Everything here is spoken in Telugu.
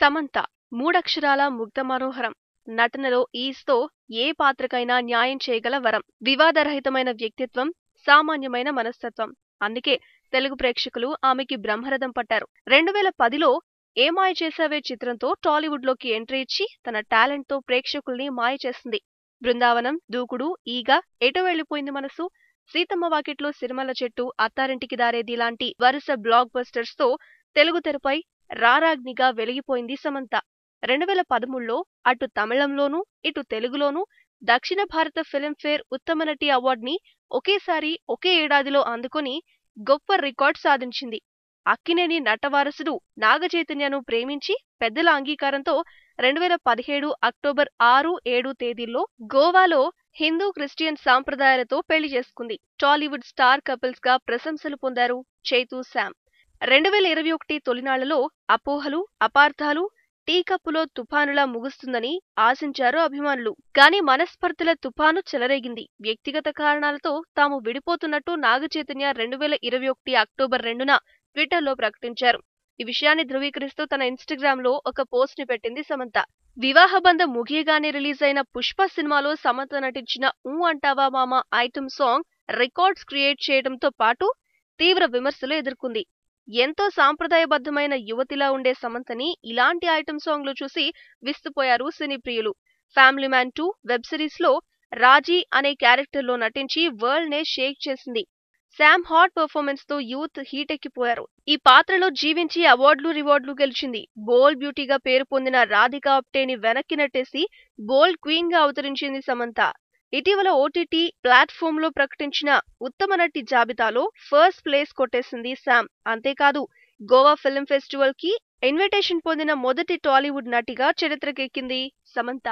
సమంత మూడక్షరాల ముగ్ధ మనోహరం. నటనలో ఈస్తో ఏ పాత్రకైనా న్యాయం చేయగల వరం. వివాదరహితమైన వ్యక్తిత్వం, సామాన్యమైన మనస్తత్వం. అందుకే తెలుగు ప్రేక్షకులు ఆమెకి బ్రహ్మరథం పట్టారు. 2010లో ఏ మాయ చేసావే చిత్రంతో టాలీవుడ్లోకి ఎంట్రీ ఇచ్చి తన టాలెంట్తో ప్రేక్షకుల్ని మాయ చేసింది. బృందావనం, దూకుడు, ఈగ, ఎటో వెళ్లిపోయింది మనసు, సీతమ్మ వాకిట్లో సిరిమల్ల చెట్టు, అత్తారింటికి దారేది లాంటి వరుస బ్లాక్ బస్టర్స్ తో తెలుగు తెరపై రారాగ్నిగా వెలిగిపోయింది సమంత. 2013లో అటు తమిళంలోనూ ఇటు తెలుగులోనూ దక్షిణ భారత ఫిల్మ్ఫేర్ ఉత్తమ నటి అవార్డుని ఒకేసారి ఒకే ఏడాదిలో అందుకొని గొప్ప రికార్డ్ సాధించింది. అక్కినేని నటవారసుడు నాగచైతన్యను ప్రేమించి పెద్దల అంగీకారంతో 2017 అక్టోబర్ 6, 7 తేదీల్లో గోవాలో హిందూ క్రిస్టియన్ సాంప్రదాయాలతో పెళ్లి చేసుకుంది. టాలీవుడ్ స్టార్ కపుల్స్ గా ప్రశంసలు పొందారు చైతూ, శామ్. 2021 తొలినాళ్లలో అపోహలు, అపార్థాలు, టీ కప్పులో తుఫానులా ముగుస్తుందని ఆశించారు అభిమానులు. కానీ మనస్పర్ధల తుఫాను చెలరేగింది. వ్యక్తిగత కారణాలతో తాము విడిపోతున్నట్టు నాగచైతన్య 2021 అక్టోబర్ 2న ట్విట్టర్లో ప్రకటించారు. ఈ విషయాన్ని ధృవీకరిస్తూ తన ఇన్స్టాగ్రామ్ లో ఒక పోస్ట్ ని పెట్టింది సమంత. వివాహ బంధం ముగియగానే రిలీజ్ అయిన పుష్ప సినిమాలో సమంత నటించిన ఊ అంటావా మామ ఐటమ్ సాంగ్ రికార్డ్స్ క్రియేట్ చేయడంతో పాటు తీవ్ర విమర్శలు ఎదుర్కొంది. ఎంతో సాంప్రదాయబద్ధమైన యువతిలా ఉండే సమంతని ఇలాంటి ఐటమ్ సాంగ్లు చూసి విస్తుపోయారు సినీ ప్రియులు. ఫ్యామిలీ మ్యాన్ 2 వెబ్ సిరీస్ లో రాజీ అనే క్యారెక్టర్ లో నటించి వరల్డ్ నే షేక్ చేసింది. శామ్ హాట్ పర్ఫార్మెన్స్ తో యూత్ హీట్ ఎక్కిపోయారు. ఈ పాత్రలో జీవించి అవార్డులు రివార్డులు గెలిచింది. బోల్డ్ బ్యూటీగా పేరు పొందిన రాధికా ఆప్టేని వెనక్కి నెట్టేసి బోల్డ్ క్వీన్ గా అవతరించింది సమంత. ఇటీవల ఓటీటీ ప్లాట్ఫామ్ లో ప్రకటించిన ఉత్తమ నటి జాబితాలో ఫస్ట్ ప్లేస్ కొట్టేసింది శామ్. అంతేకాదు గోవా ఫిల్మ్ ఫెస్టివల్ కి ఇన్విటేషన్ పొందిన మొదటి టాలీవుడ్ నటిగా చరిత్రకెక్కింది సమంత.